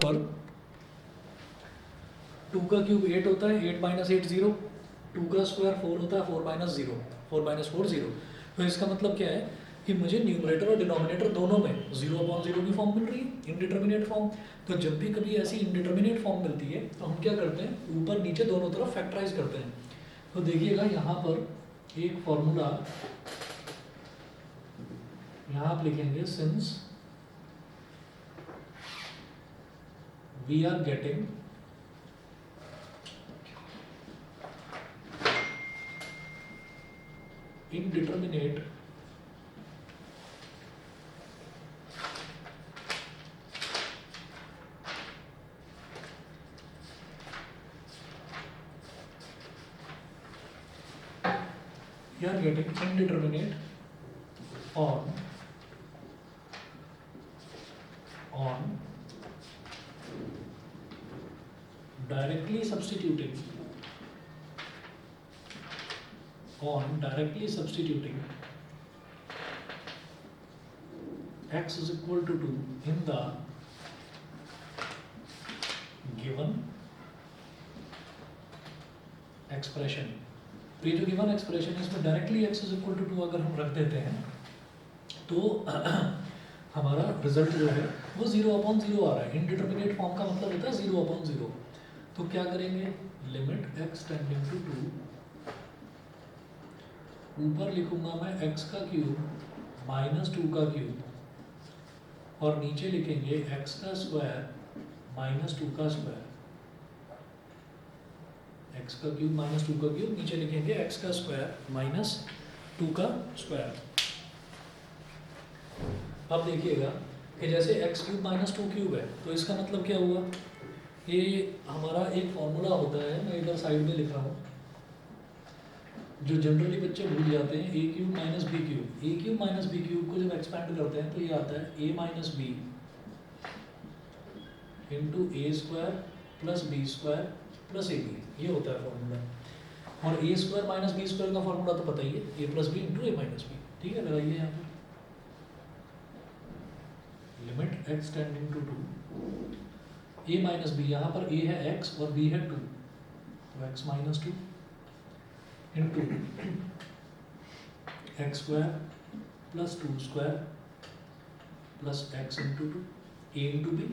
पर 2 का क्यूब 8 होता है, 8 माइनस 8 0, 2 का स्क्वायर 4 होता है, 4 माइनस 0, 4 माइनस 4 0। तो इसका मतलब क्या है कि मुझे न्यूमरेटर और डिनोमिनेटर दोनों में 0/0 की फॉर्म मिल रही है, इनडिटर्मिनेट फॉर्म। तो जब भी कभी ऐसी इनडिटर्मिनेट फॉर्म मिलती है तो हम क्या करते हैं, ऊपर नीचे दोनों तरफ फैक्टराइज करते हैं। तो देखिएगा यहाँ पर एक फॉर्मूला यहाँ आप लिखेंगे, since we are getting indeterminate we are getting indeterminate on directly substituting x is equal to 2 in the given expression। तो ये जो गिवन एक्सप्रेशन है इसमें directly x is equal to 2 अगर हम रख देते हैं तो हमारा रिजल्ट जो है वो 0/0 आ रहा है। इनडिटर्मिनेट फॉर्म का मतलब होता है 0/0। तो क्या करेंगे, लिमिट x टेंडिंग टू 2, ऊपर लिखूंगा मैं x का क्यूब माइनस 2 का क्यूब और नीचे लिखेंगे x का स्क्वायर माइनस 2 का स्क्वायर। x का क्यूब माइनस 2 का क्यूब, नीचे लिखेंगे x का स्क्वायर माइनस 2 का स्क्वायर। अब देखिएगा कि जैसे x क्यूब माइनस 2 क्यूब है तो इसका मतलब क्या हुआ, ये हमारा एक फॉर्मूला होता है, मैं इधर साइड में लिख रहा हूँ, जो जनरली बच्चे भूल जाते हैं, a cube minus b cube. a cube minus b cube को जब एक्सपैंड करते हैं तो ये आता है a minus b into a square plus b square plus a b, ये होता है फॉर्मूला। और a square minus b square का फॉर्मूला तो पता ही है, a plus b into a minus b. ठीक है, लगाइए यहाँ पर limit x tending to 2, a minus b, यहाँ पर a है x और b है 2, तो x minus 2 into x square plus 2 square plus x into 2 a into b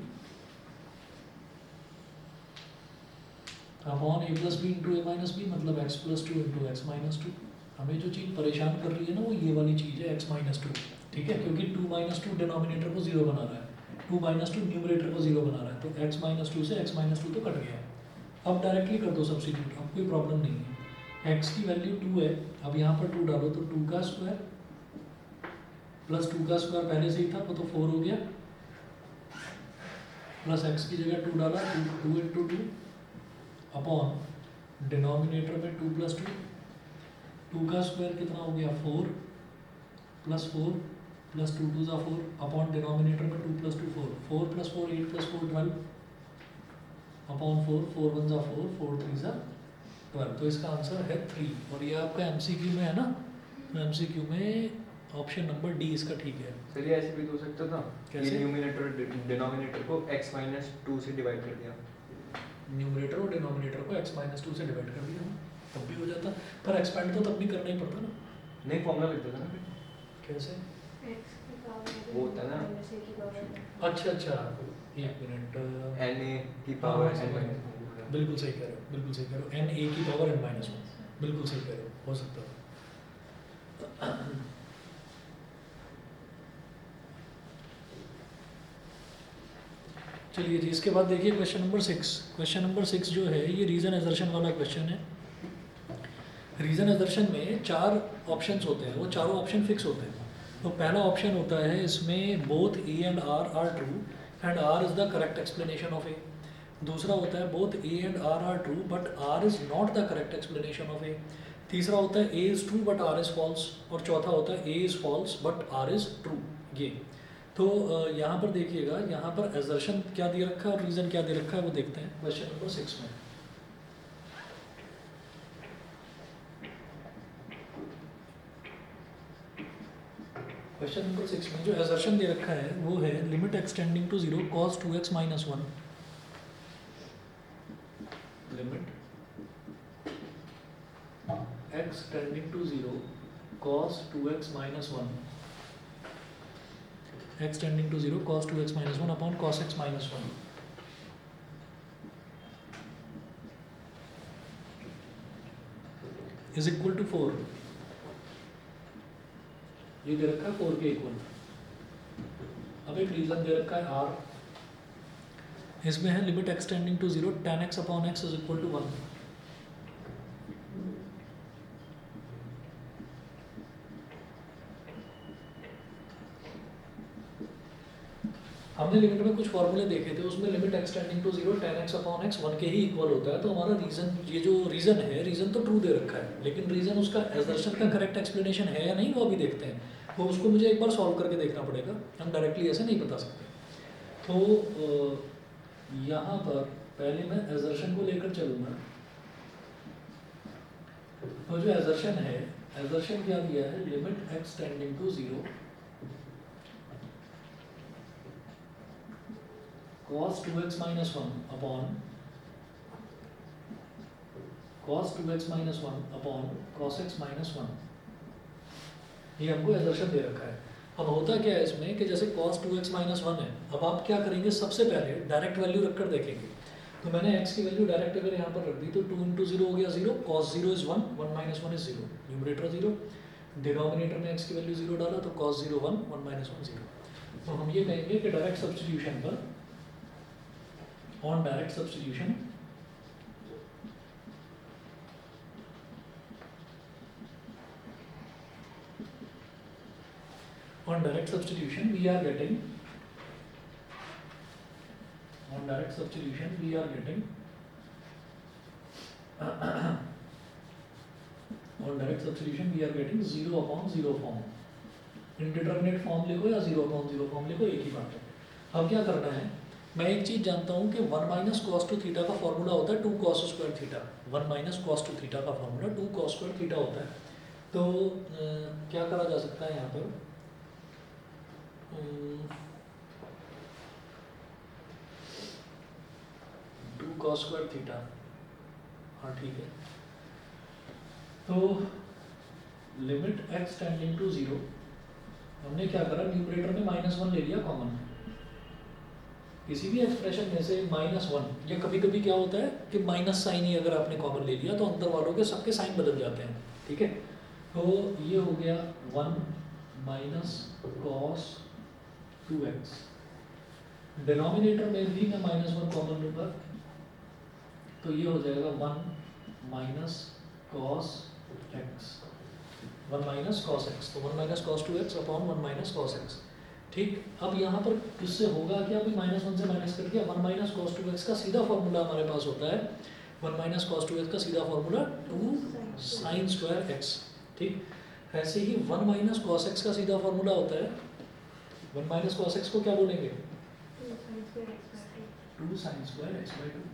upon a plus b into a minus b, मतलब x plus 2 into x minus 2। हमें जो चीज़ परेशान कर रही है ना वो ये वाली चीज़ है x माइनस 2। ठीक है, क्योंकि 2 माइनस 2 डिनोमिनेटर को 0 बना रहा है, 2 माइनस 2 न्यूमरेटर को 0 बना रहा है, तो x माइनस 2 से x माइनस 2 तो कट गया। अब डायरेक्टली कर दो सब्स्टिट्यूट, अब कोई प्रॉब्लम नहीं है। x की वैल्यू 2 है, अब यहाँ पर 2 डालो तो 2 का स्क्वायर प्लस 2 का स्क्वायर पहले से ही था वो तो 4 हो गया, प्लस x की जगह 2 डाला, 2 इंटू 2 अपॉन डिनोमिनेटर में 2 प्लस 2, 2 का स्क्वायर कितना हो गया 4 प्लस 4 प्लस 2 2 ज़ा 4 अपॉन डिनोमिनेटर में 2 प्लस 2 4, 4 प्लस 4 8 प्लस 4 12 अपॉन 4, 4 1 ज़ा 4, 4 3 ज़ा 12। तो इसका आंसर है 3। और ये आपका एमसीक्यू में है ना, तो एमसीक्यू में ऑप्शन नंबर डी इसका ठीक है। चलिए ऐसे भी हो सकता था, कैसे? ये न्यूमरेटर डिनोमिनेटर को x माइनस 2 से डिवाइड कर दिया, न्यूमरेटर और डिनोमिनेटर को x माइनस 2 से डिवाइड कर दिया, तब भी हो जाता, पर एक्सपेंड तो तब भी करना ही पड़ता ना। नहीं फॉर्मूला लिख देता ना फिर, कैसे? वो होता है ना, अच्छा अच्छा, एक मिनट, na की पावर n माइनस, बिल्कुल सही कह रहे हो, बिल्कुल सही कह रहे हो, n a की पावर n माइनस 1, बिल्कुल सही कह रहे हो सकता है। चलिए जी, इसके बाद देखिए क्वेश्चन नंबर 6। क्वेश्चन नंबर 6 जो है ये रीजन एजर्शन वाला क्वेश्चन है। रीजन एजर्शन में 4 ऑप्शंस होते हैं, वो चारों ऑप्शन फिक्स होते हैं। तो पहला ऑप्शन होता है इसमें both A and R are true and R is the correct explanation of A. दूसरा होता है both A and R are true but R is not the correct explanation of A. तीसरा होता है A is true but R is false. और चौथा होता है A is false but R is true. ये तो यहाँ पर देखिएगा, यहाँ पर एजर्शन क्या दे रखा है और रीजन क्या दे रखा है वो देखते हैं क्वेश्चन नंबर 6 में। क्वेश्चन नंबर 6 में जो एजर्शन दे रखा है वो है limit x tending to 0 cos 2x minus 1 limit x tending to 0 cos 2x minus 1, x tending to 0 cos 2x minus 1 upon cos x minus 1 is equal to 4। ये दे रखा है 4 के इक्वल। अब एक रीजन दे रखा है r, इसमें है limit x tending to 0 tan x upon x is equal to 1। हमने लिमिट में कुछ फॉर्मूले देखे थे, उसमें limit x tending to 0 tan x upon x 1 के ही इक्वल होता है। तो हमारा रीजन, ये जो रीजन है, रीजन तो ट्रू दे रखा है, लेकिन रीजन उसका एजर्शन का करेक्ट एक्सप्लेनेशन है या नहीं वो अभी देखते हैं। तो उसको मुझे एक बार सॉल्व करके देखना पड़ेगा, हम डायरेक्टली ऐसे नहीं बता सकते। तो यहाँ पर पहले मैं एजर्शन को लेकर चलूँगा। तो जो एजर्शन है, एजर्शन क्या दिया है, limit x tending to 0 cos 2x minus 1 upon cos 2x minus 1 upon cos x minus 1, ये हमको एजर्शन दे रखा है। अब होता क्या है इसमें कि जैसे cos 2x minus 1 है, अब आप क्या करेंगे, सबसे पहले डायरेक्ट वैल्यू रखकर देखेंगे। तो मैंने x की वैल्यू डायरेक्ट अगर यहाँ पर रख दी तो 2 इंटू 0 हो गया 0, cos 0 is 1, 1 minus 1 is 0, numerator 0, denominator में x की वैल्यू 0 डाला तो cos 0 1, 1 माइनस 1 0। तो हम ये कहेंगे कि डायरेक्ट सब्स्टिट्यूशन पर, on direct substitution, on direct substitution we are getting, on direct substitution we are getting on direct substitution we are getting 0 upon 0 form. Indeterminate form लिखो या 0 upon 0 फॉर्म लिखो, एक ही बात है। अब क्या करना है, मैं एक चीज़ जानता हूँ कि 1 माइनस कॉस टू थीटा का फॉर्मूला होता है 2 cos square theta. 1 minus cos two theta का फॉर्मूला 2 कॉस स्क्वायर थीटा होता है। तो क्या करा जा सकता है यहाँ पर, 2 कॉस स्क्वायर थीटा, हाँ ठीक है। तो लिमिट x टेंडिंग टू 0, हमने क्या करा, न्यूमरेटर में -1 ले लिया कॉमन। किसी भी एक्सप्रेशन में से -1, या कभी कभी क्या होता है कि माइनस साइन ही अगर आपने कॉमन ले लिया तो अंदर वालों के सबके साइन बदल जाते हैं, ठीक है। तो ये हो गया 1 माइनस कॉस 2x, डिनोमिनेटर में भी मैं -1 कॉमन लूँगा तो ये हो जाएगा 1 minus cos x, 1 minus cos x, तो 1 minus cos 2x upon 1 minus cos x, ठीक। अब यहाँ पर इससे होगा क्या, अभी -1 से माइनस कर दिया, 1 माइनस कॉस 2x का सीधा फॉर्मूला हमारे पास होता है, 1 माइनस कॉस 2x का सीधा फॉर्मूला 2 साइन स्क्वायर x, ठीक। ऐसे ही 1 माइनस कॉस x का सीधा फॉर्मूला होता है, 1 माइनस कॉस x को क्या बोलेंगे, 2 साइन स्क्वायर x बाई 2।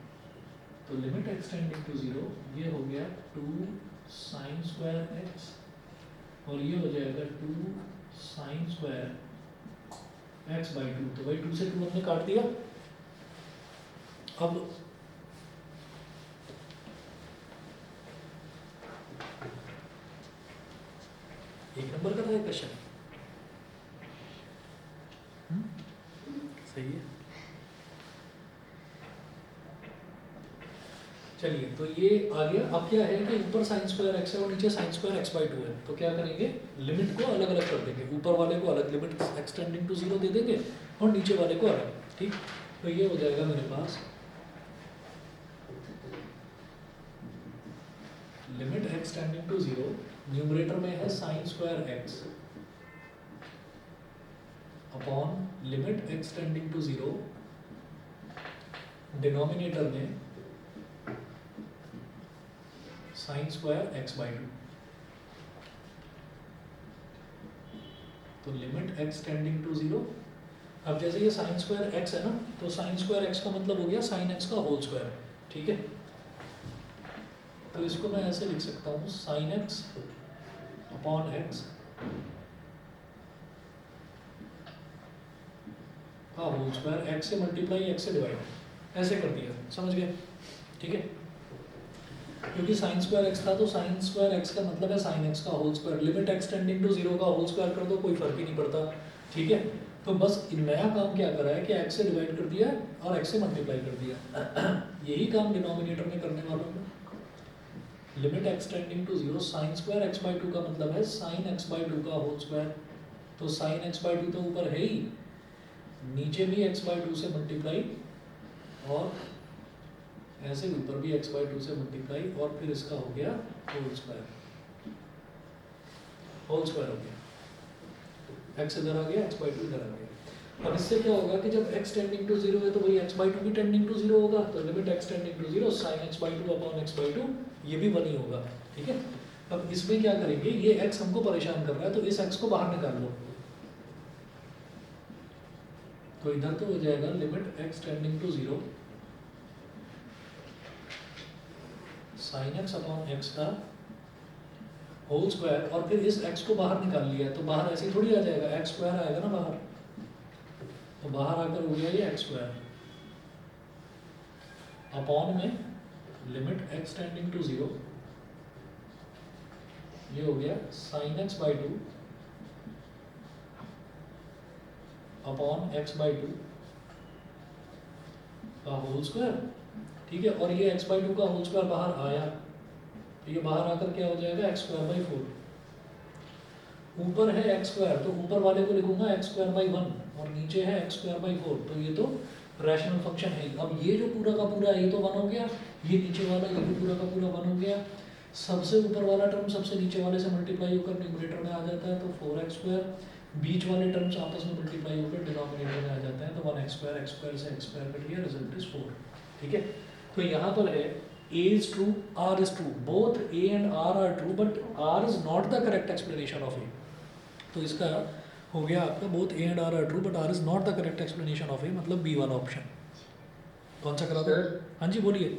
तो लिमिट x टेंडिंग टू 0, ये हो गया 2 साइन स्क्वायर x, और ये हो जाएगा 2 साइन स्क्वायर x बाई 2। तो भाई 2 से 2 हमने काट दिया। अब एक नंबर का था ये क्वेश्चन, सही है। चलिए, तो ये आ गया। अब क्या है कि ऊपर साइन स्क्वायर x है और नीचे साइन स्क्वायर x बाई 2 है, तो क्या करेंगे, लिमिट को अलग अलग कर देंगे, ऊपर वाले को अलग लिमिट x टेंडिंग टू 0 दे देंगे और नीचे वाले को अलग, ठीक। तो ये हो जाएगा मेरे पास limit x tending to 0, numerator में है sine square x upon limit x tending to 0, denominator में साइन स्क्वायर x बाई 2। तो लिमिट x टेंडिंग टू 0, अब जैसे ये साइन स्क्वायर x है ना, तो साइन स्क्वायर x का मतलब हो गया साइन x का होल स्क्वायर, ठीक है। तो इसको मैं ऐसे लिख सकता हूँ, साइन x अपॉन x का होल स्क्वायर, x से मल्टीप्लाई x से डिवाइड, ऐसे कर दिया, समझ गए, ठीक है। क्योंकि साइन स्क्वायर एक्स था तो साइन स्क्वायर एक्स का मतलब है साइन एक्स का whole square, limit x tending to zero का होल स्क्वायर कर दो, कोई फर्क ही नहीं पड़ता, ठीक है। तो बस नया काम क्या करा है कि एक्स से डिवाइड कर दिया और एक्स से मल्टीप्लाई कर दिया यही काम डिनोमिनेटर में करने वालों में। Limit x tending to zero sine square x by two का मतलब है साइन एक्स बाई टू का होल स्क्वायर, तो साइन एक्स बाई टू तो ऊपर है ही, नीचे भी एक्स बाई टू से मल्टीप्लाई और ऐसे ऊपर भी x बाई टू से मल्टीप्लाई और फिर इसका हो गया होल स्क्वायर, होल स्क्वायर हो गया, x इधर आ गया, x बाई टू इधर आ गया। अब इससे क्या होगा कि जब x टेंडिंग टू जीरो है तो वही x बाई टू भी टेंडिंग टू जीरो होगा, तो limit x tending to zero sine x by two upon x by two ये भी 1 ही होगा, ठीक है। अब इसमें क्या करेंगे, ये x हमको परेशान कर रहा है तो इस x को बाहर निकाल लो, तो इधर तो हो जाएगा limit x tending to zero sine x upon x का होल स्क्वायर, और फिर इस x को बाहर निकाल लिया तो बाहर ऐसे ही थोड़ी आ जाएगा, एक्स स्क्वायर आएगा ना बाहर, तो बाहर आकर हो गया ये एक्स स्क्वायर अपॉन में limit x tending to zero, ये हो गया sine x by two upon x by two का होल स्क्वायर, ठीक है। और ये x बाई टू का होल स्क्वायर बाहर आया तो ये बाहर आकर क्या हो जाएगा x स्क्वायर बाई फोर, ऊपर है x स्क्वायर तो ऊपर वाले को लिखूंगा x स्क्वायर बाई वन और नीचे है x स्क्वायर बाई फोर, तो ये तो रैशनल फंक्शन है। अब ये जो पूरा का पूरा ये तो वन हो गया, ये नीचे वाला ये भी पूरा का पूरा वन हो गया, सबसे ऊपर वाला टर्म सबसे नीचे वाले से मल्टीप्लाई होकर न्यूमरेटर में आ जाता है तो 4x स्क्वायर, बीच वाले टर्म्स आपस में मल्टीप्लाई होकर डिनोमिनेटर में आ जाते हैं तो 1x स्क्वायर से x स्क्वायर कट गया, रिजल्ट इज 4, ठीक है। तो यहाँ पर है a is true, r is true, both a and r are true, but r is not the correct explanation of a, तो इसका हो गया आपका both a and r are true, but r is not the correct explanation of a, मतलब B1 option. कौन सा करा दो? हाँ जी बोलिए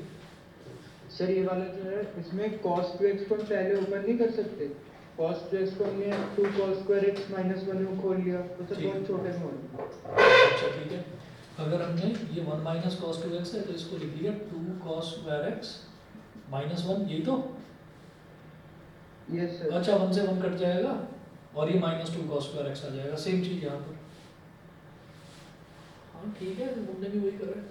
सर। ये वाला जो है इसमें cos 2x को हम पहले ओपन नहीं कर सकते, cos 2x को हमने 2 cos स्क्वायर x माइनस 1 में खोल लिया तो सर बहुत छोटे में हो गया। अच्छा ठीक है, अगर हमने ये 1 माइनस कॉस 2x है तो इसको लिख लिया 2 cos स्क्वायर x माइनस 1, यही तो। Yes sir. अच्छा 1 से 1 कट जाएगा और ये माइनस 2 cos स्क्वायर x आ जाएगा, सेम चीज यहाँ पर। हाँ ठीक है, हमने भी वही करा है।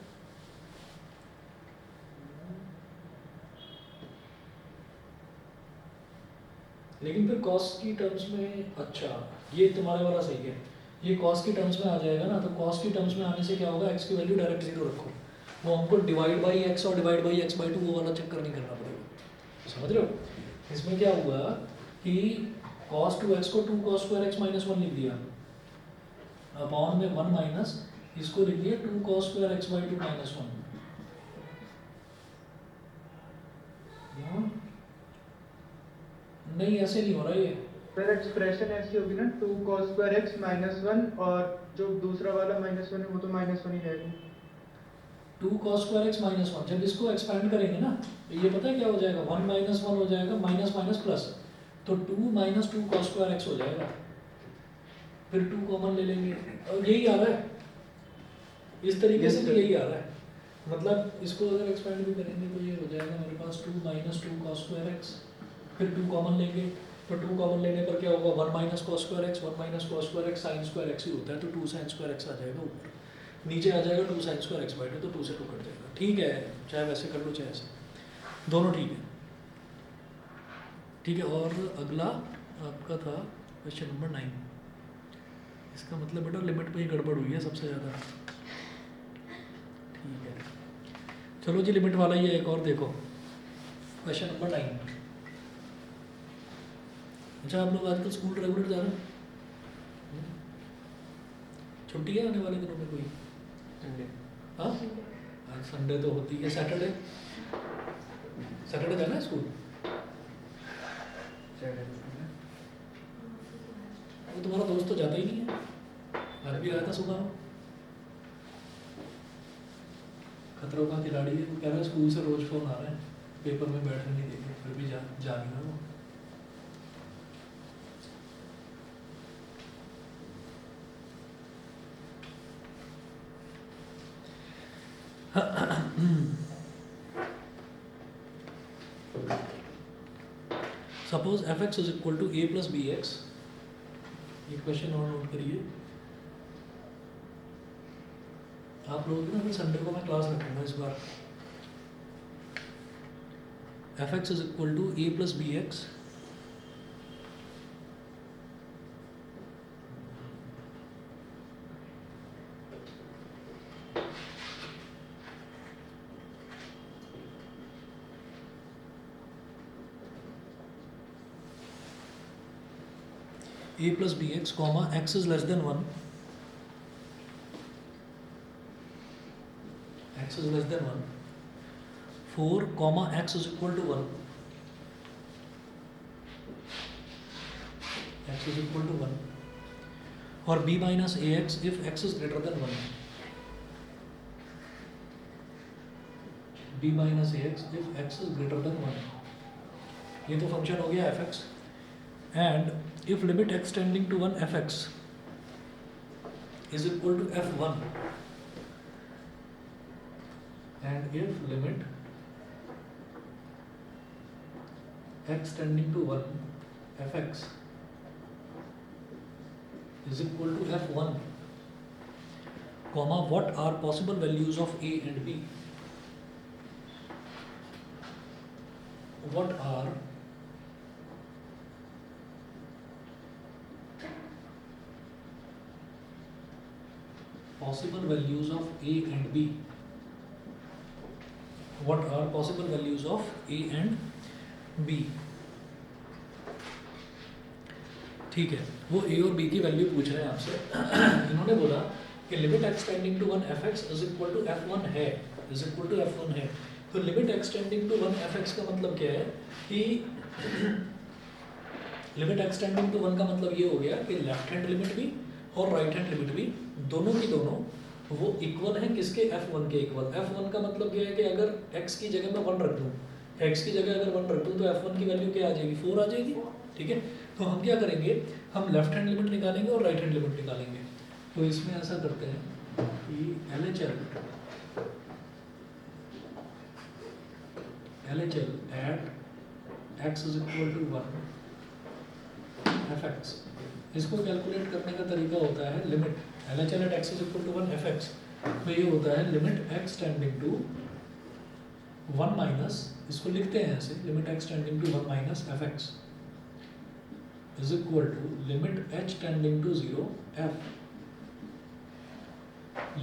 लेकिन फिर cos की टर्म्स में, अच्छा ये तुम्हारे वाला सही है, ये cos की टर्म्स में आ जाएगा ना, तो cos की टर्म्स में आने से क्या होगा, x की वैल्यू डायरेक्ट जीरो रखो, वो हमको डिवाइड बाई x और divide by x by to वो वाला चक्कर नहीं करना पड़ेगा, समझ रहे हो। इसमें क्या हुआ कि cos 2x को 2 cos स्क्वायर x माइनस 1 लिख दिया अपॉन में 1 माइनस इसको लिख दिया 2 cos square x by to minus 1। नहीं ऐसे नहीं हो रहा ये, फिर एक्सप्रेशन ऐसी होगी ना 2 cos स्क्वायर x माइनस 1 और जो दूसरा वाला माइनस 1 है वो तो माइनस 1 ही रहेगा। 2 cos स्क्वायर x माइनस 1 जब इसको एक्सपैंड करेंगे ना तो ये पता है क्या हो जाएगा, 1 माइनस 1 हो जाएगा, माइनस माइनस प्लस, तो 2 माइनस 2 cos स्क्वायर x हो जाएगा, फिर 2 कॉमन ले लेंगे और यही आ रहा है, इस तरीके से भी यही आ रहा है। मतलब इसको अगर एक्सपैंड भी करेंगे तो ये हो जाएगा मेरे पास 2 माइनस 2 cos स्क्वायर x, फिर 2 कॉमन लेंगे तो 2 कॉमन लेने पर क्या होगा, 1 minus cos square x, 1 minus cos square x sign square x ही होता है, तो 2 साइन स्क्वायर x आ जाएगा ऊपर, नीचे आ जाएगा 2 sign square x by two, तो 2 से 2 कट जाएगा, ठीक है। चाहे वैसे कर लो चाहे ऐसे, दोनों ठीक है, ठीक है। और अगला आपका था क्वेश्चन नंबर 9, इसका मतलब बेटा लिमिट पे ही गड़बड़ हुई है सबसे ज़्यादा, ठीक है। चलो जी लिमिट वाला ही है एक और, देखो क्वेश्चन नंबर 9। अच्छा आप लोग आजकल स्कूल रेगुलर जा रहे हैं? छुट्टी है आने वाले दिनों में कोई? संडे। हाँ आज संडे तो होती है, सैटरडे, सैटरडे जाना है स्कूल? वो तुम्हारा दोस्त तो जाता ही नहीं है, आज भी आया था सुबह, खतरों का खिलाड़ी है, वो कह रहा है स्कूल से रोज फोन आ रहे हैं, पेपर में बैठने नहीं देंगे, फिर भी जा नहीं रहा वो। Suppose f x is equal to A plus B x, ये क्वेश्चन और नोट करिए आप लोगों की ना, फिर संडे को मैं क्लास रखूँगा इस बार। F x is equal to A plus B X, a plus bx comma x is less than 1, x is less than 1, 4 comma x is equal to 1, x is equal to 1, or b minus ax if x is greater than 1, b minus ax if x is greater than 1, ये तो function हो गया fx, and if limit x tending to 1 fx is equal to f1, and if limit x tending to 1 fx is equal to f1, comma what are possible values of a and b, what are possible values of a and b, what are possible values of a and b, ठीक है। वो a और b की value पूछ रहे हैं आपसे। इन्होंने बोला कि limit x tending to 1 fx is equal to f1 है, इज इक्वल टू f1 है। तो limit x tending to 1 fx का मतलब क्या है कि लिमिट x टेंडिंग टू 1 का मतलब ये हो गया कि लेफ्ट हैंड लिमिट भी और राइट हैंड लिमिट भी दोनों की दोनों वो इक्वल है किसके, f1 के इक्वल। f1 का मतलब क्या है कि अगर x की जगह मैं 1 रख दूँ, x की जगह अगर 1 रख दूँ तो f1 की वैल्यू क्या आ जाएगी, 4 आ जाएगी, ठीक है। तो हम क्या करेंगे, हम लेफ्ट हैंड लिमिट निकालेंगे और राइट हैंड लिमिट निकालेंगे। तो इसमें ऐसा करते हैं कि LHL at x is equal to 1 fx, इसको कैलकुलेट करने का तरीका होता है limit LHL at x is equal to 1 fx, तो ये होता है limit x tending to 1 minus, इसको लिखते हैं ऐसे, limit x tending to 1 minus fx is equal to limit h tending to 0 f,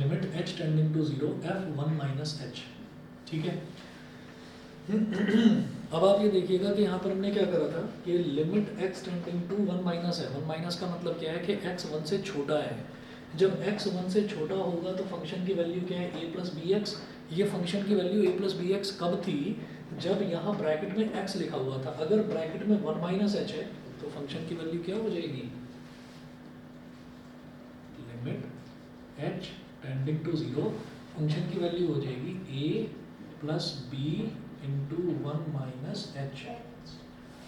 limit h tending to 0 f1 minus h, ठीक है। अब आप ये देखिएगा कि यहाँ पर हमने क्या करा था कि limit x tending to 1 minus है, 1 माइनस का मतलब क्या है कि x 1 से छोटा है। जब x 1 से छोटा होगा तो फंक्शन की वैल्यू क्या है, a प्लस बी एक्स। ये फंक्शन की value a plus B x कब थी, जब यहाँ ब्रैकेट में x लिखा हुआ था। अगर ब्रैकेट में 1 माइनस h है तो फंक्शन की वैल्यू क्या हो जाएगी, limit h tending to 0, function की वैल्यू हो जाएगी a plus b into 1 minus h।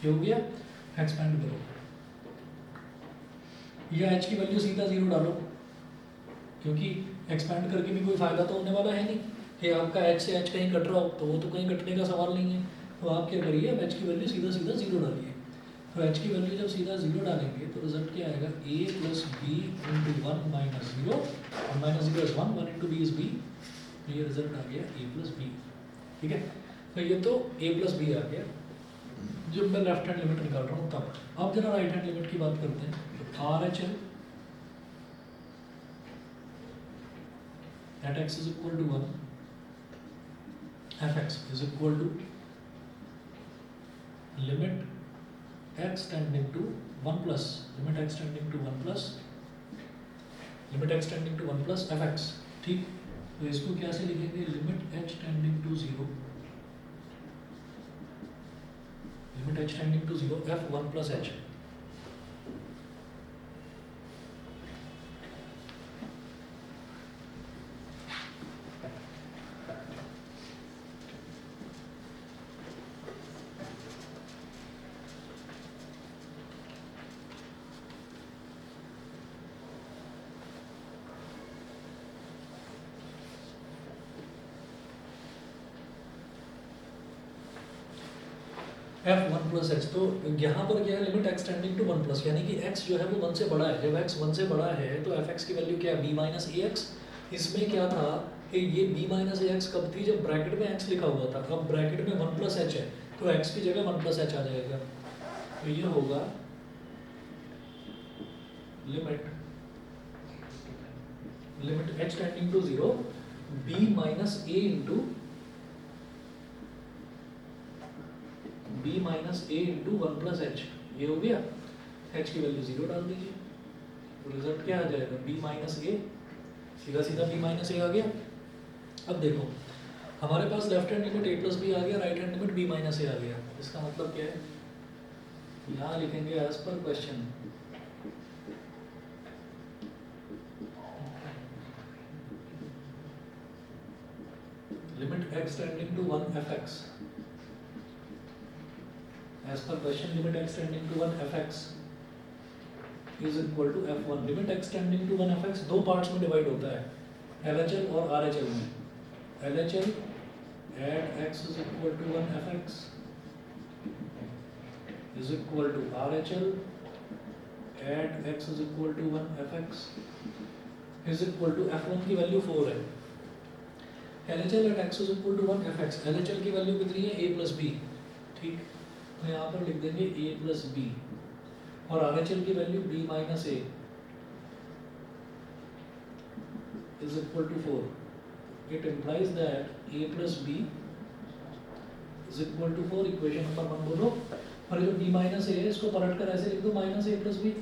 ये हो गया, एक्सपेंड करो, या h की वैल्यू सीधा 0 डालो, क्योंकि एक्सपेंड करके भी कोई फायदा तो होने वाला है नहीं कि आपका h से h कहीं कट रहा हो, तो वो तो कहीं कटने का सवाल नहीं है। तो आप क्या करिए, अब h की वैल्यू सीधा 0 डालिए। तो h की वैल्यू जब सीधा 0 डालेंगे तो रिजल्ट क्या आएगा, a plus b into 1 minus 0, और minus 0 is 1, 1 into b is b, ये रिजल्ट आ गया a प्लस बी, ठीक है। तो ये तो a प्लस बी आ गया जब मैं लेफ्ट हैंड लिमिट निकाल रहा हूँ तब। अब जरा राइट हैंड लिमिट की बात करते हैं। तो R H L at x is equal to 1 fx is equal to limit x tending to 1 plus limit x tending to 1 plus limit x tending to 1 plus fx, ठीक। तो इसको कैसे लिखेंगे, limit h tending to 0, limit h tending to 0 f1 plus h। F one plus h, तो यहाँ पर क्या है, limit x tending to one plus, यानी कि एक्स जो है वो वन से बड़ा है। जब एक्स वन से बड़ा है तो एफ एक्स की वैल्यू क्या है, बी माइनस ए एक्स। इसमें क्या था कि ये बी माइनस ए एक्स कब थी, जब ब्रैकेट में एक्स लिखा हुआ था। अब ब्रैकेट में वन प्लस एच है तो एक्स की जगह वन प्लस एच आ जाएगा। तो ये होगा limit h tending to zero b minus a into b minus a into one plus h. ये हो गया, एच की वैल्यू जीरो डाल दीजिए, तो रिजल्ट क्या आ जाएगा, बी माइनस ए, सीधा सीधा बी माइनस ए आ गया। अब देखो हमारे पास left hand limit A plus B आ गया, right hand limit B minus A आ गया। इसका मतलब क्या है, यहाँ लिखेंगे as per question limit x tending to one F X, as per question limit x tending to 1 fx is equal to f1। Limit x tending to 1 fx दो parts में डिवाइड होता है, LHL और RHL में। LHL at x is equal to 1 fx is equal to RHL at x is equal to 1 fx is equal to f1 की value 4 है। LHL at x is equal to 1 fx, LHL की value कितनी है, a plus b, ठीक। तो यहाँ पर लिख देंगे a प्लस बी, और RHL की value b minus a is equal to 4। It implies that a plus b is equal to 4। Equation number 1 बोलो, और ये जो b माइनस ए है इसको पलट कर ऐसे लिख दो, minus a plus b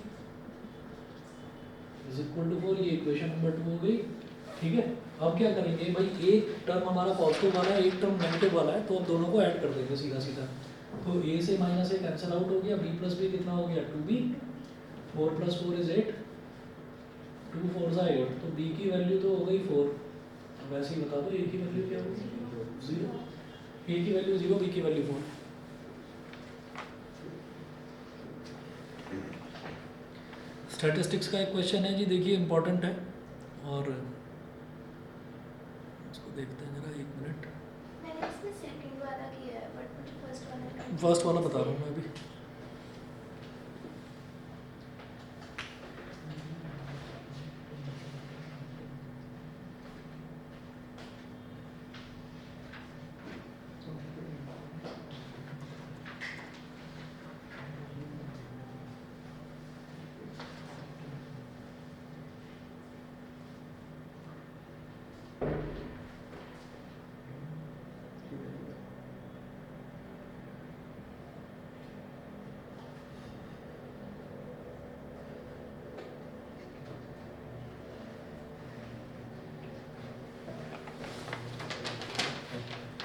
is equal to 4। ये इक्वेशन नंबर 2 हो गई, ठीक है। अब क्या करेंगे भाई, एक टर्म हमारा पॉजिटिव वाला है, एक टर्म नेगेटिव वाला है, तो अब दोनों को ऐड कर देंगे सीधा सीधा। तो a से माइनस ए कैंसिल आउट हो गया, b प्लस बी कितना हो गया 2b, 4 प्लस 4 इज 8, 2 4 ज़ा 8, तो b की वैल्यू तो हो गई 4। अब वैसे ही बता दो a की वैल्यू क्या होगी, 0। a की वैल्यू 0, b की वैल्यू 4। स्टैटिस्टिक्स का एक क्वेश्चन है जी, देखिए इंपॉर्टेंट है, और इसको देखते हैं जरा, 1 मिनट। मैंने इसमें सेकंड वाला किया है, बट मुझे फर्स्ट फर्स्ट वाला बता रहा हूँ मैं अभी।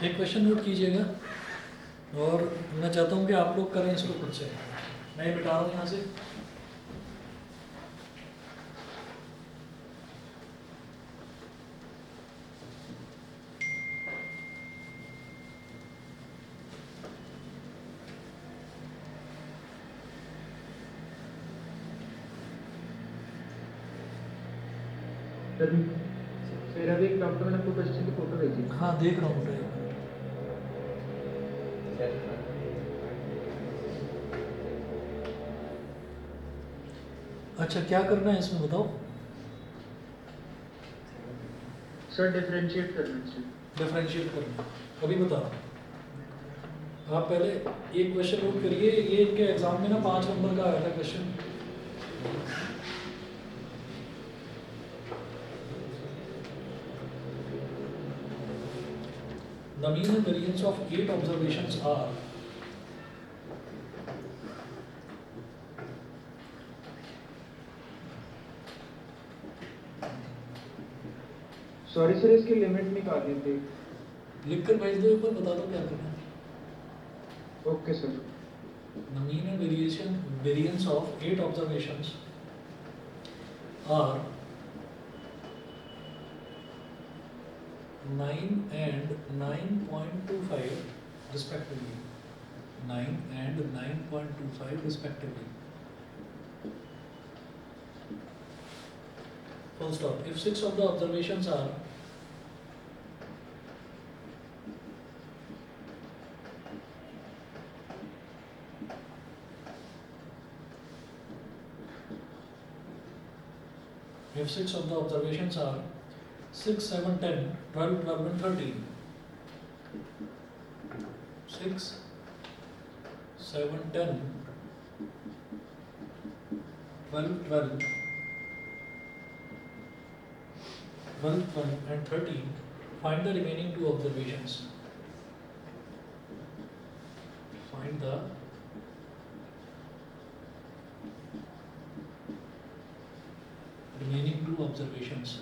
एक क्वेश्चन नोट कीजिएगा, और मैं चाहता हूँ कि आप लोग करें इसको खुद से। मैं ये मिटा रहा हूँ यहाँ से। फिर अभी एक डॉक्टर मैंने आपको क्वेश्चन की फोटो भेजी। हाँ देख रहा हूँ। अच्छा क्या करना है इसमें बताओ। सर डिफरेंशिएट करना चाहिए। डिफरेंशिएट करना अभी बताओ। आप पहले एक क्वेश्चन नोट करिए, ये इनके एग्जाम में ना 5 नंबर का आया था question. The mean and variance of 8 observations are sorry sir, इसकी लिमिट निकालनी थी। लिखकर भेज दो, ऊपर बता दो क्या करना है। Okay sir. The mean and variance of 8 observations are 9 and 9.25 respectively. 9 and 9.25 respectively. Full stop. If 6 of the observations are if 6 of the observations are 6, 7, 10, 12, 12 and 13. 6, 7, 10, 12, 12, 12, 12 and 13. Find the remaining two observations. Find the remaining two observations.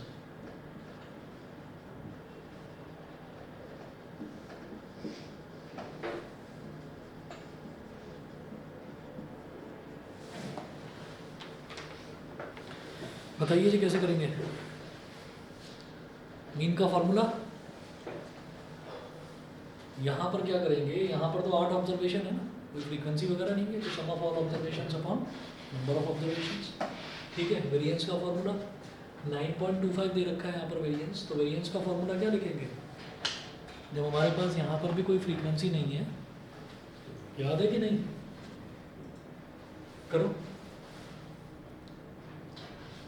बताइए जी कैसे करेंगे? Mean का formula यहाँ पर क्या करेंगे? यहाँ पर तो 8 ऑब्जर्वेशन है ना, कोई फ्रीक्वेंसी वगैरह नहीं है, तो sum of all observations upon number of observations. ठीक है, वेरिएंस का फॉर्मूला 9.25 दे रखा है यहाँ पर वेरिएंस, तो वेरिएंस का फॉर्मूला क्या लिखेंगे? जब हमारे पास यहाँ पर भी कोई फ्रीक्वेंसी नहीं है, याद है कि नहीं? करो,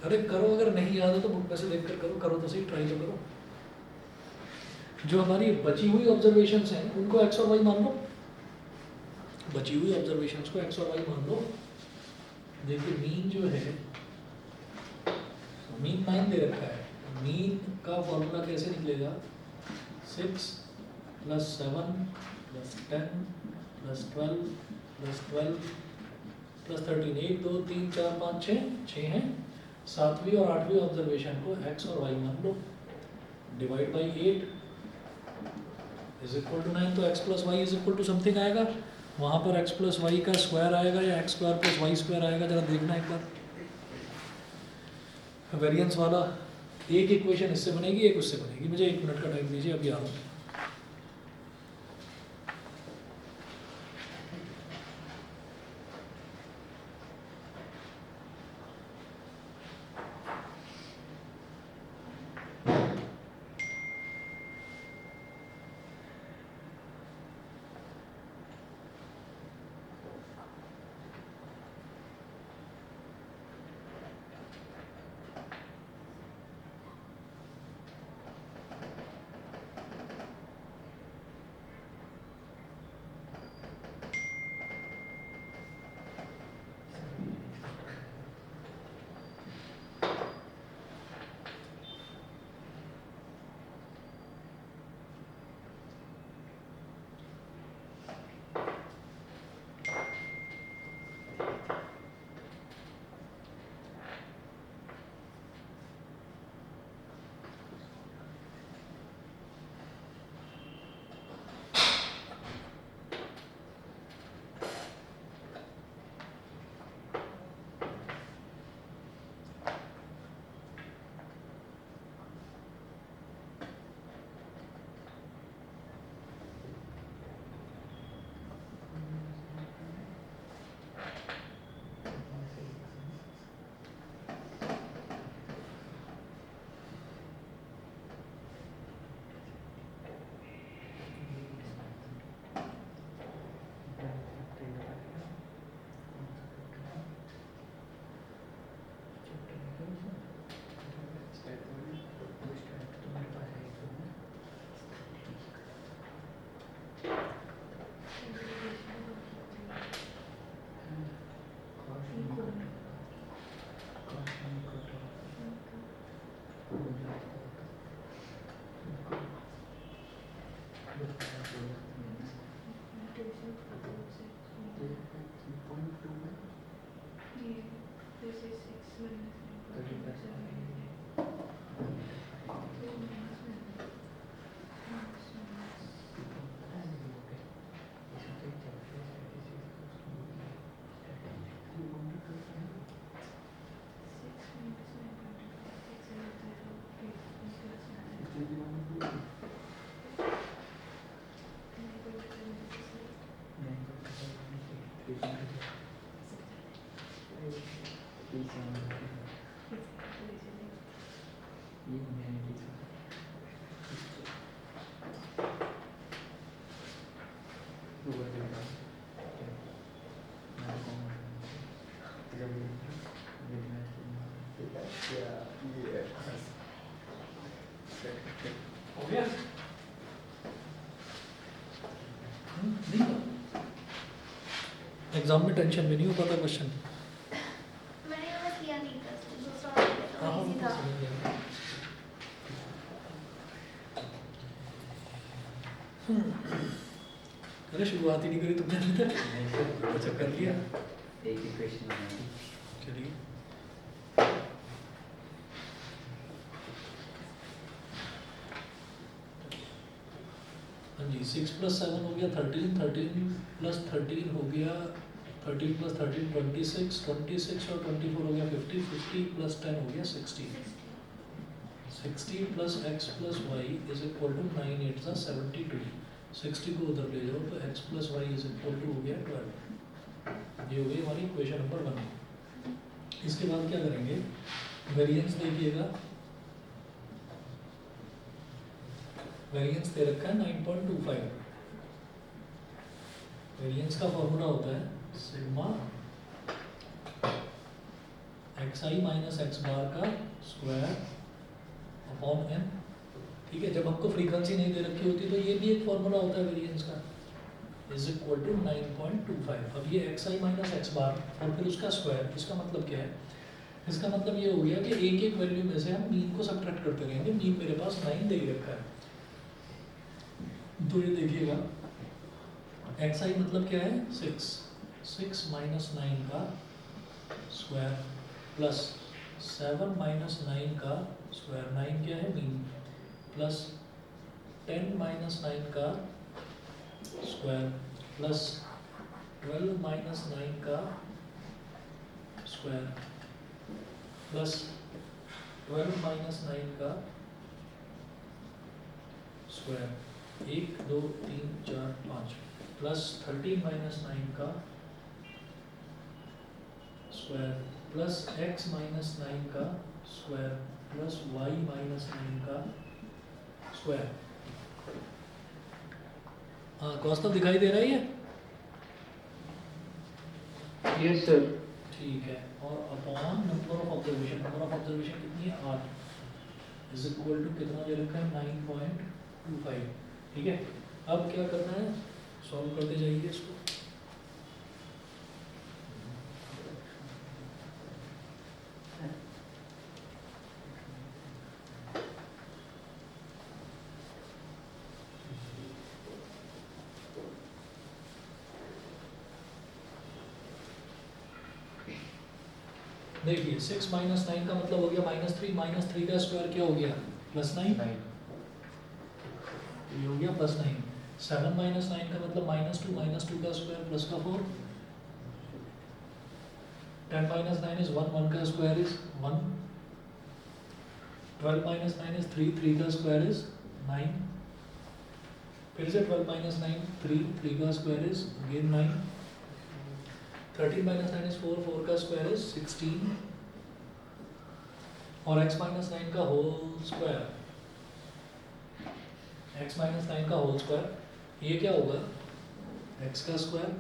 अरे करो, अगर नहीं याद है तो बुक में से देख कर करो, करो तो सही, ट्राई तो करो. जो हमारी बची हुई ऑब्जर्वेशंस हैं उनको एक्स और वाई मान लो, बची हुई ऑब्जर्वेशंस को एक्स और वाई मान लो. देखिए मीन जो है, मीन 9 दे रखा है, मीन का फॉर्मूला कैसे निकलेगा? 6 + 7 + 10 + 12 + 12 + 13. 1 2 3 4 5 6 हैं. सातवीं और आठवीं ऑब्जर्वेशन को एक्स और वाई मान लो, डिवाइड बाई 8 = 9. तो x + y = समथिंग आएगा, वहाँ पर x + y का स्क्वायर आएगा या x² + y² आएगा, जरा देखना एक बार. वेरिएंस वाला एक इक्वेशन इससे बनेगी, एक उससे बनेगी. मुझे 1 मिनट का टाइम दीजिए, अभी आ रहा हूँ. Yeah. एग्जाम में टेंशन भी नहीं हो पाता क्वेश्चन। मैंने ये वाला किया नहीं था, दूसरा वाला हाँ, इजी वो था। तो समझ गया। अरे शुरुआत ही नहीं करी तुमने अभी तक। अच्छा कर लिया, एक ही क्वेश्चन बनाया। चलिए। हाँ जी, 6 + 7 हो गया 13, 13 + 13 हो गया 13 + 13 26, 26 और 24 हो गया 50, 50 + 10 हो गया 60, 60 + x + y = 9 8 = 72। 60 को उधर ले जाओ तो x + y = हो गया 12। ये हो गई हमारी इक्वेशन नंबर 1। इसके बाद क्या करेंगे, वेरिएंस देखिएगा। वेरिएंस दे रखा है 9.25। वेरिएंस का फॉर्मूला होता है सिग्मा xi - x बार का स्क्वायर अपॉन n। ठीक है, जब हमको फ्रीक्वेंसी नहीं दे रखी होती तो ये भी एक फॉर्मूला होता है वेरिएंस का, = 9.25। अब ये xi - x बार और फिर उसका स्क्वायर। इसका मतलब क्या है, इसका मतलब ये हो गया कि एक एक वैल्यू में से हम मीन को सब्ट्रैक्ट करते रहेंगे। मीन मेरे पास 9 दे ही रखा है, तो ये देखिएगा xi मतलब क्या है 6, 6 - 9 का स्क्वायर प्लस 7 - 9 का स्क्वायर, 9 क्या है मीन, प्लस 10 - 9 का स्क्वायर प्लस 12 - 9 का स्क्वायर प्लस 12 - 9 का स्क्वायर, 1 2 3 4 5 प्लस 13 - 9 का स्क्वायर प्लस x - 9 का स्क्वायर प्लस y - 9 का स्क्वायर। हाँ, कौस्तव दिखाई दे रहा है ये? Yes sir. ठीक है, और upon number of observation. Number of observation कितनी है 8 = कितना दे रखा है 9.25। ठीक है, अब क्या करना है, सॉल्व करते जाइए इसको। देखिए 6 - 9 का मतलब हो गया -3, -3 का स्क्वायर क्या हो गया +9, ये हो गया +9। 7 - 9 का मतलब -2, -2 का स्क्वायर प्लस का 4। 10 - 9 is 1, 1 का स्क्वायर इज 1। 12 - 9 is 3, 3 का स्क्वायर इज 9। फिर से 12 - 9 3, 3 का स्क्वायर इज अगेन 9। 13 - 9 is 4, 4 का स्क्वायर इज 16। और x - 9 का होल स्क्वायर, x - 9 का होल स्क्वायर ये क्या होगा, x का स्क्वायर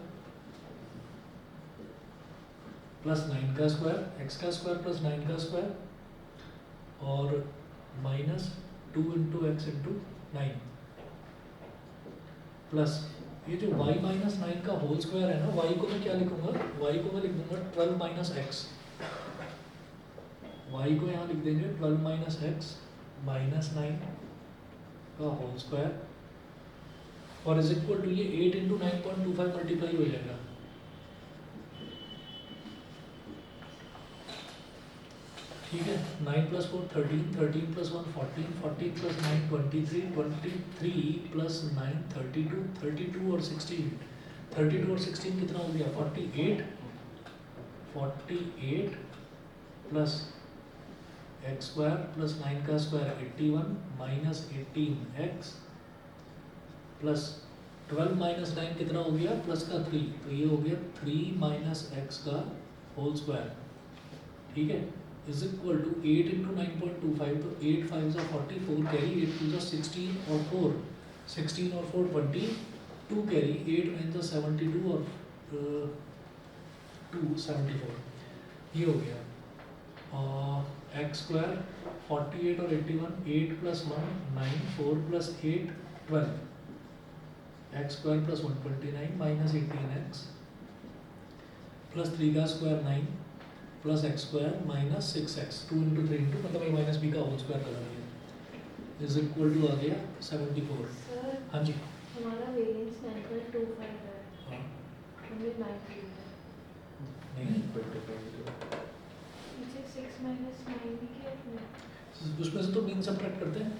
प्लस 9 का स्क्वायर, x का स्क्वायर प्लस 9 का स्क्वायर और -2 × x × 9 प्लस ये जो y - 9 का होल स्क्वायर है ना, y को मैं क्या लिखूंगा, y को मैं लिख दूंगा 12 - x। y को यहाँ लिख देंगे 12 - x -9 का होल स्क्वायर और = ये 8 × 9.25 मल्टीप्लाई हो जाएगा। ठीक है, 9 + 4 13, 13 + 1 14, 14 + 9 23, 23 + 9 32, 32 और 16, 32 और 16 कितना हो गया 48, 48 प्लस x स्क्वायर प्लस 9 का स्क्वायर 81 माइनस 18x प्लस 12 - 9 कितना हो गया प्लस का 3, तो ये हो गया 3 - x का होल स्क्वायर। ठीक है, = 8 × 9.25, तो 8 5 are 44 कैरी, 8 2 are 16 और 4 16 और 4 22 कैरी, 8 9 are 72 और 2 74। ये हो गया x स्क्वायर 48 और 81, 8 + 1 9, 4 + 8 12, x square plus 129 minus 18x plus 3 का square 9 plus x square minus 6x 2 into 3 into मतलब ये माइनस बी का होल स्क्वायर लगा दिया इज इक्वल टू आ गया 74। सर हाँ जी हमारा वेरिएंस 9.25 है हाँ हमने 9 लिया है नहीं पीछे 6 माइनस 9 भी किया आपने उसमें से तो मीन सब्ट्रैक्ट करते हैं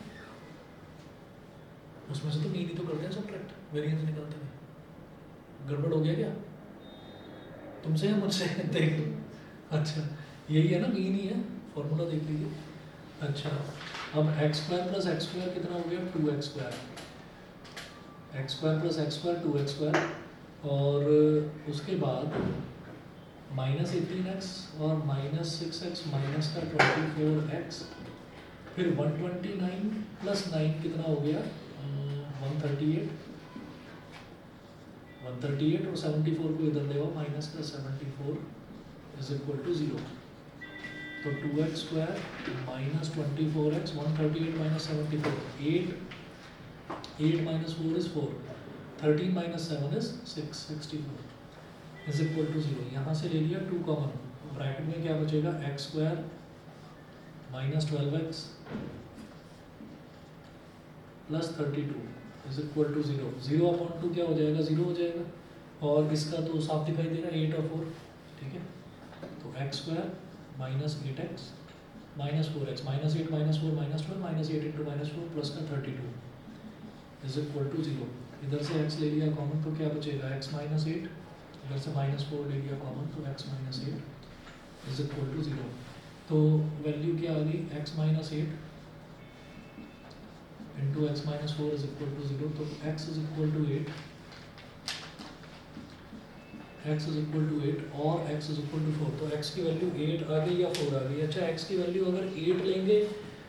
उसमें से तो मीन ही तो करते हैं सब्ट्रैक्ट वेरिएंस निकालते हैं गड़बड़ हो गया क्या तुमसे या मुझसे देख अच्छा यही है ना मीन ही है फॉर्मूला देख लीजिए। अच्छा अब x square plus x square कितना हो गया 2x square x square plus x square 2x square और उसके बाद माइनस 18x और माइनस 6x माइनस का 24x फिर 129 प्लस 9 कितना हो गया 138 और 74 को इधर ले आओ माइनस का 74 इज इक्वल टू 0 तो 2x square minus 24x 138 minus 74 8 minus 4 is 4 13 minus 7 is 664 is equal to 0। यहाँ से ले लिया 2 कॉमन ब्रैकेट में क्या बचेगा x square minus 12x plus 32 is equal to 0 0 upon 2 क्या हो जाएगा 0 हो जाएगा और इसका तो साफ दिखाई दे रहा है 8 और 4 ठीक है तो x square minus 8x minus 4x minus 8 minus 4 minus 12 minus 8 into minus 4 plus का 32 इज इक्वल टू 0। इधर से x ले लिया कॉमन तो क्या बचेगा x माइनस 8 इधर से माइनस 4 ले लिया कॉमन तो x minus 8 is equal to 0। तो वैल्यू क्या आ गई x minus 8 into x minus 4 is equal to 0 तो x is equal to 8 x is equal to 8 और x इज इक्वल टू 4 तो x की वैल्यू 8 आ गई या 4 आ गई। अच्छा x की वैल्यू अगर 8 लेंगे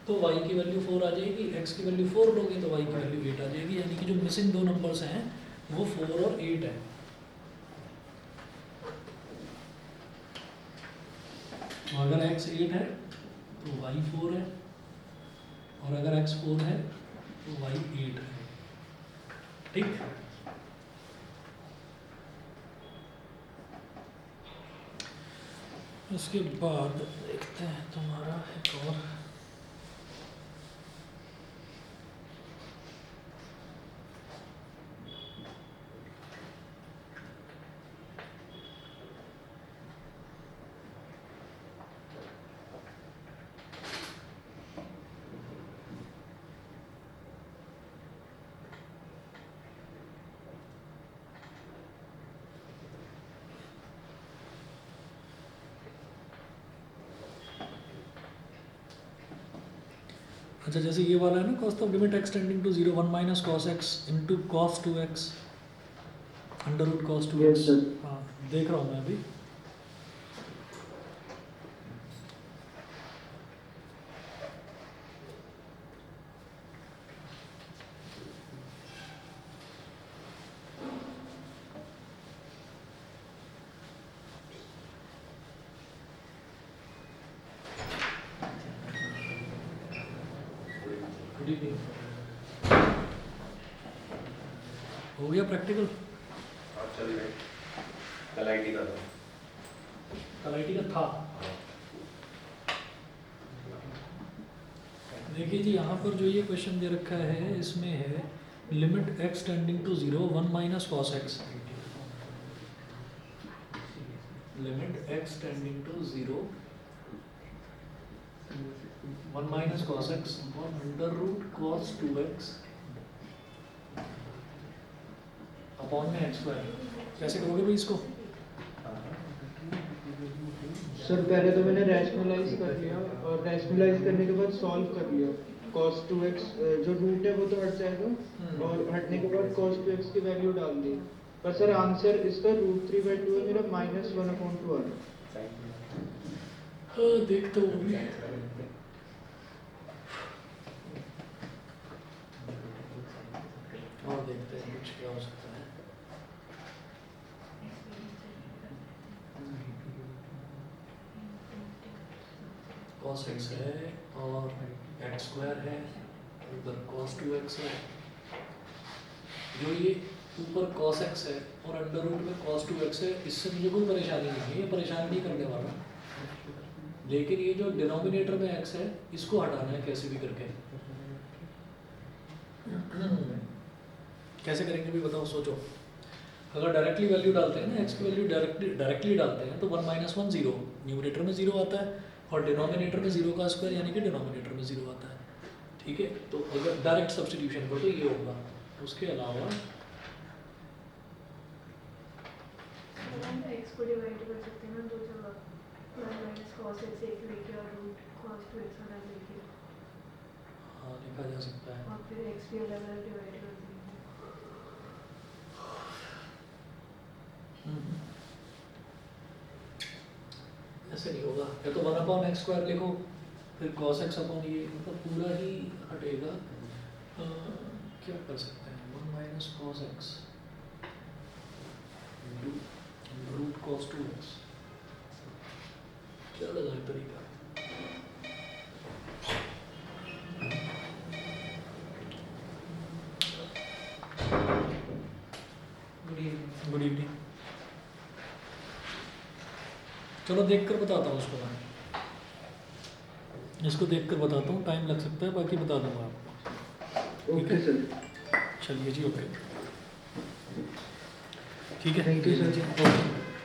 तो y की वैल्यू 4 आ जाएगी x की वैल्यू 4 लोगे तो y की वैल्यू 8 आ जाएगी यानी कि जो मिसिंग दो नंबर्स हैं वो 4 और 8 है। तो अगर x 8 है तो y 4 है और अगर x 4 है तो y 8 है ठीक। उसके बाद देखते हैं तुम्हारा एक और अच्छा जैसे ये वाला है ना cost of limit x tending to 0 1 minus cos x into cos 2x under root cos 2x। Yes, sir. हाँ देख रहा हूँ मैं अभी गुड इवनिंग हो गया प्रैक्टिकल चल रहे कल आईटी का था कल आई का था। देखिए जी यहाँ पर जो ये क्वेश्चन दे रखा है इसमें है limit x tending to 0 1 minus cos X limit x tending to 0 1 minus cos X और under root cos 2x upon में एक्स स्क्वायर। कैसे करोगे भाई इसको सर पहले तो मैंने रैशनलाइज कर लिया और रैशनलाइज करने के बाद सॉल्व कर लिया cos 2x जो रूट है वो तो हट जाएगा और हटने के बाद cos 2x की वैल्यू डाल दी पर सर आंसर इसका √3/2 है मेरा -1/2 आ रहा है। हाँ देखते हो भी और देखते हैं कुछ क्या हो सकता है। cos x है और x स्क्वायर है उधर cos 2x है जो ये ऊपर cos x है और अंडर रूट में cos 2x है, इससे मुझे कोई परेशानी नहीं है, ये परेशान नहीं करने वाला। लेकिन ये जो डिनोमिनेटर में x है इसको हटाना है कैसे भी करके। कैसे करेंगे भी बताओ, सोचो। अगर डायरेक्टली वैल्यू डालते हैं ना, x की वैल्यू डायरेक्टली डालते हैं तो 1 - 1 0, न्यूमरेटर में 0 आता है और डिनोमिनेटर में 0 का स्क्वायर यानी कि डिनोमिनेटर में 0 आता है। ठीक है, तो अगर डायरेक्ट सब्स्टिट्यूशन करो तो ये होगा। उसके अलावा हम x को डिवाइड कर सकते हैं ना दो जगह, 1 माइनस cos x एक लेके और रूट cos 2x अलग लेके, हाँ लिखा जा सकता है। और फिर x भी अलग अलग डिवाइड कर देंगे। ऐसे नहीं होगा, या तो 1/x² लिखो, फिर cos x अपॉन ये, मतलब पूरा ही हटेगा। क्या कर सकते हैं, 1 minus cos x root cos 2x, क्या लगा है तरीका? Good evening. चलो देख कर बताता हूँ उसको, मैं इसको देख कर बताता हूँ, टाइम लग सकता है, बाकी बता दूंगा आपको। Okay sir. चलिए जी, ओके, ठीक है, Thank you, sir. ओके।